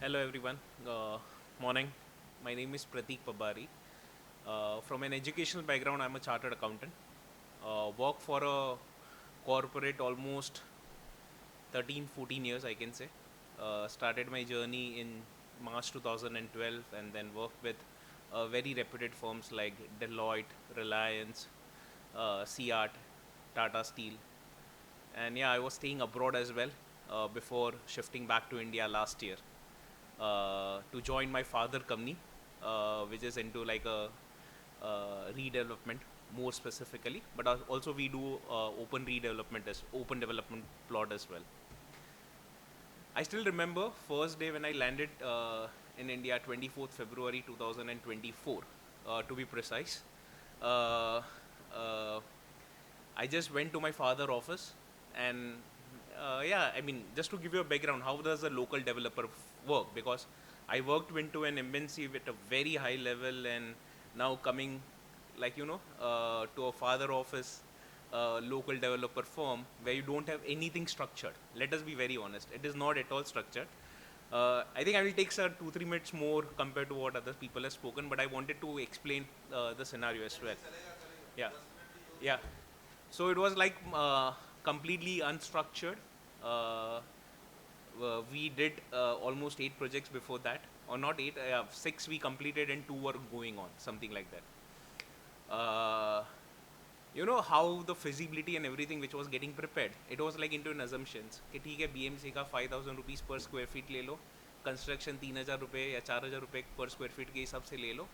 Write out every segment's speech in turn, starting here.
Hello everyone. Morning. My name is PRATIK. From an educational background, I'm a chartered accountant. Work for a corporate almost 13, 14 years, I can say. Started my journey in March 2012 and then worked with very reputed firms like Deloitte, Reliance, Seat, Tata Steel. And yeah, I was staying abroad as well before shifting back to India last year to join my father company, which is into like a redevelopment more specifically, but also we do open redevelopment as open development plot as well. I still remember first day when I landed in India, 24th February 2024, to be precise. Uh, uh, I just went to my father office and yeah, I mean, just to give you a background, how does a local developer work? Because I worked into an MNC with a very high level and now coming like, to a father office, local developer firm where you don't have anything structured. Let us be very honest. It is not at all structured. I think I will take, sir, 2-3 minutes more compared to what other people have spoken, but I wanted to explain the scenario as well. Yeah. Yeah. So it was like completely unstructured. Uh, we did almost 8 projects before that, or not eight, 6 we completed and 2 were going on, something like that. You know how the feasibility and everything which was getting prepared, it was like into an assumptions कि ठीक है BMC का 5,000 rupees per square feet ले लो, construction 3,000 रुपये या 4,000 रुपये per square feet के हिसाब से ले लो,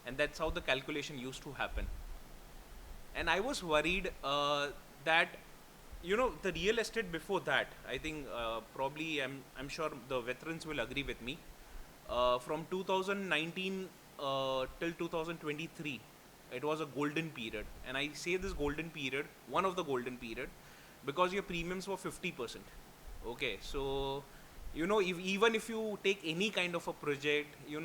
and that's how the calculation used to happen. And I was worried that the real estate before that, I think probably I'm sure the veterans will agree with me. From 2019 till 2023, it was a golden period, and I say this golden period, one of the golden period, because your premiums were 50%. Okay, so even if you take any kind of a project, you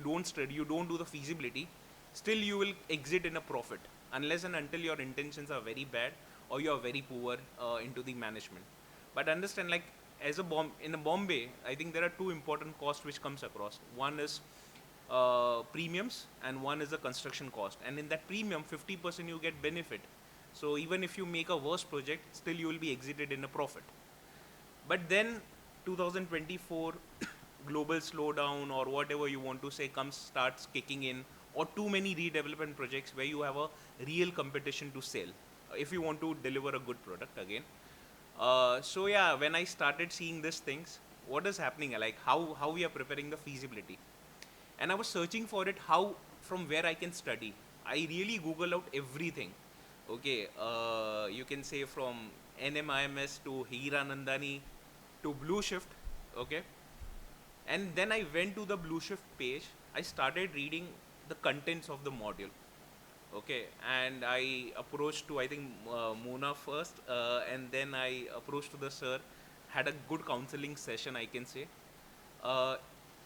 don't study, you don't do the feasibility, still you will exit in a profit unless and until your intentions are very bad or you are very poor into the management. But understand, like, in a Bombay, I think there are two important costs which comes across. One is premiums and one is the construction cost, and in that premium 50% you get benefit. So even if you make a worse project, still you will be exited in a profit. But then 2024 global slowdown or whatever you want to say starts kicking in, or too many redevelopment projects where you have a real competition to sell if you want to deliver a good product again. So yeah, when I started seeing these things, what is happening, like how we are preparing the feasibility, and I was searching for it, how, from where I can study. I really Google out everything. Okay, you can say from NMIMS to Hiranandani to Blue Shift. Okay, and then I went to the Blue Shift page. I started reading the contents of the module. Okay, and I approached to, I think, Mona first, and then I approached to the sir, had a good counseling session, I can say. uh,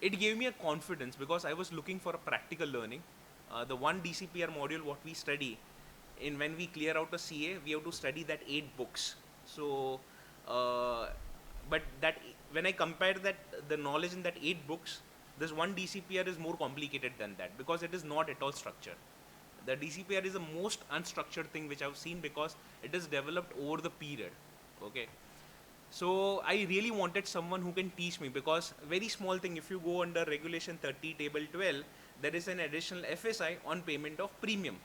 it gave me a confidence because I was looking for a practical learning. The one DCPR module what we study, in when we clear out a CA, we have to study that 8 books. So, but that, when I compare that, the knowledge in that 8 books, this one DCPR is more complicated than that because it is not at all structured. The DCPR is the most unstructured thing which I've seen because it is developed over the period. Okay, so I really wanted someone who can teach me, because very small thing, if you go under regulation 30 table 12, there is an additional FSI on payment of premium.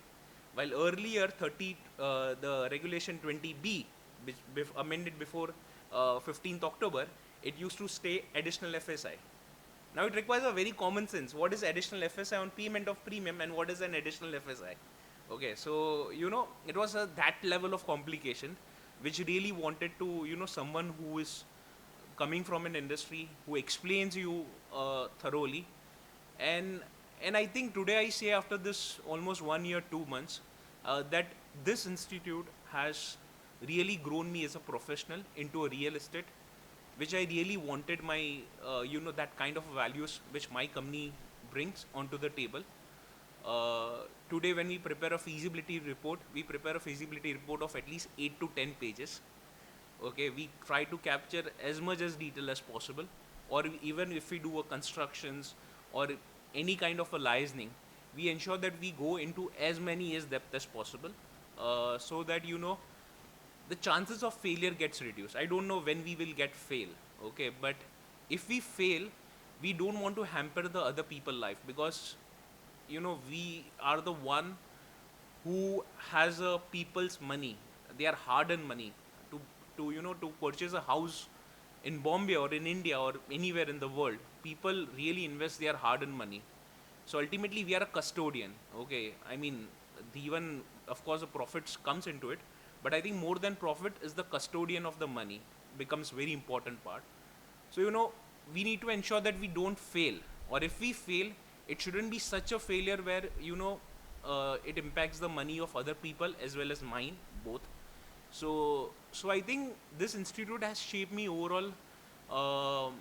While earlier 30, the regulation 20B, which amended before 15th October, it used to stay additional FSI. Now it requires a very common sense. What is additional FSI on payment of premium and what is an additional FSI? Okay, so it was that level of complication, which really wanted to, someone who is coming from an industry who explains you thoroughly. And I think today I say, after this almost 1 year, 2 months, that this institute has really grown me as a professional into a real estate, which I really wanted my, that kind of values which my company brings onto the table. Today, when we prepare a feasibility report, we prepare a feasibility report of at least 8 to 10 pages. Okay, we try to capture as much as detail as possible. or even if we do a constructions or any kind of a licensing, we ensure that we go into as many as depth as possible, so that the chances of failure gets reduced. I don't know when we will get fail, okay, but if we fail, we don't want to hamper the other people life, because we are the one who has people's money, their hard-earned money, to to purchase a house in Bombay or in India or anywhere in the world. People really invest their hard-earned money. So ultimately, we are a custodian. Okay, I mean, even of course the profits comes into it, but I think more than profit is the custodian of the money becomes very important part. So we need to ensure that we don't fail, or if we fail, it shouldn't be such a failure where it impacts the money of other people as well as mine both. So I think this institute has shaped me overall, um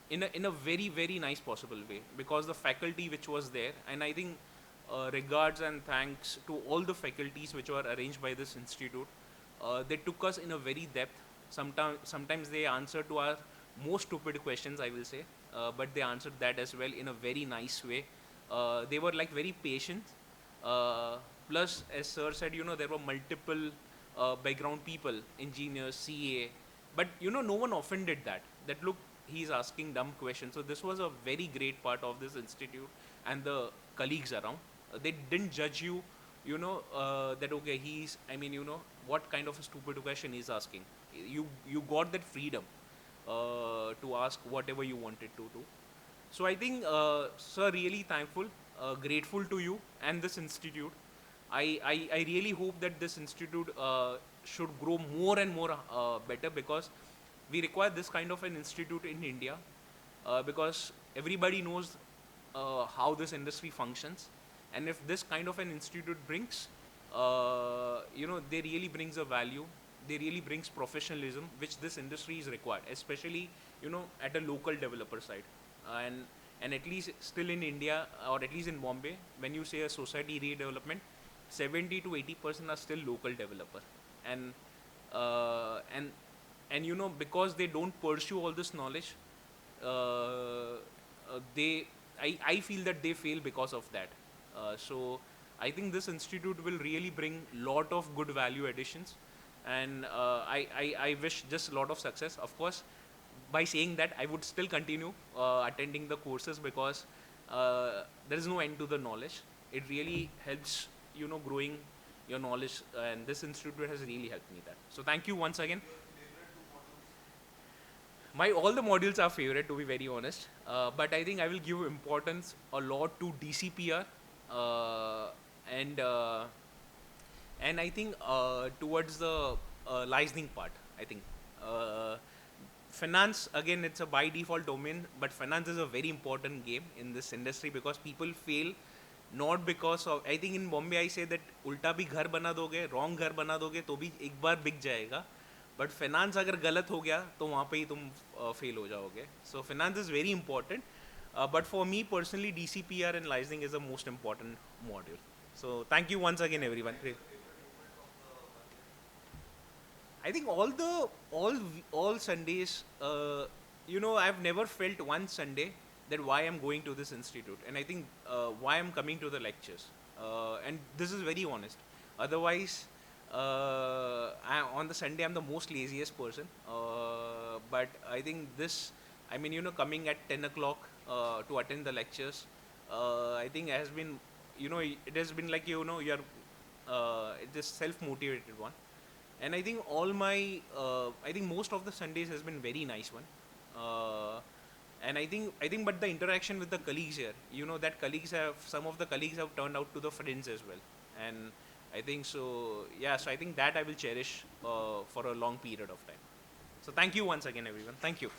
in a very very nice possible way, because the faculty which was there, and I think regards and thanks to all the faculties which were arranged by this institute. They took us in a very depth. Sometimes they answered to our most stupid questions, I will say, but they answered that as well in a very nice way. They were like very patient. Plus, as sir said, there were multiple background people, engineers, CA, but no one offended that. That look, he's asking dumb questions. So this was a very great part of this institute, and the colleagues around. They didn't judge you, that okay, what kind of a stupid question he's asking. You got that freedom to ask whatever you wanted to do. So I think, sir, really thankful, grateful to you and this institute. I really hope that this institute should grow more and more better, because we require this kind of an institute in India, because everybody knows how this industry functions, and if this kind of an institute brings, they really brings a value, they really brings professionalism, which this industry is required, especially at a local developer side, and at least still in India, or at least in Bombay, when you say a society redevelopment, 70 to 80% are still local developer, and uh, and because they don't pursue all this knowledge, they I feel that they fail because of that. So I think this institute will really bring lot of good value additions, and I wish just a lot of success. Of course, by saying that, I would still continue attending the courses, because there is no end to the knowledge. It really helps growing your knowledge, and this institute has really helped me that. So thank you once again. My all the modules are favorite, to be very honest, but I think I will give importance a lot to DCPR, uh, and uh, and I think towards the licensing part. I think uh, finance, again, it's a by default domain, but finance is a very important game in this industry, because people fail not because of, I think in Bombay I say that उल्टा भी घर बना दोगे, wrong घर बना दोगे तो भी एक बार बिक जाएगा, बट फाइनेंस अगर गलत हो गया तो वहाँ पे ही तुम फेल हो जाओगे. So finance is very important, but for me personally, DCPR and licensing is the most important module. So thank you once again, everyone. I think all Sundays, I've never felt one Sunday that why I'm going to this institute, and I think why I'm coming to the lectures, and this is very honest. Otherwise, on the Sunday I'm the most laziest person, but I think this, coming at 10 o'clock to attend the lectures, I think has been, it has been like you're it is self-motivated one. And I think I think most of the Sundays has been very nice one. And but the interaction with the colleagues here, that some of the colleagues have turned out to the friends as well. And I think so, yeah, so I think that I will cherish for a long period of time. So thank you once again, everyone. Thank you.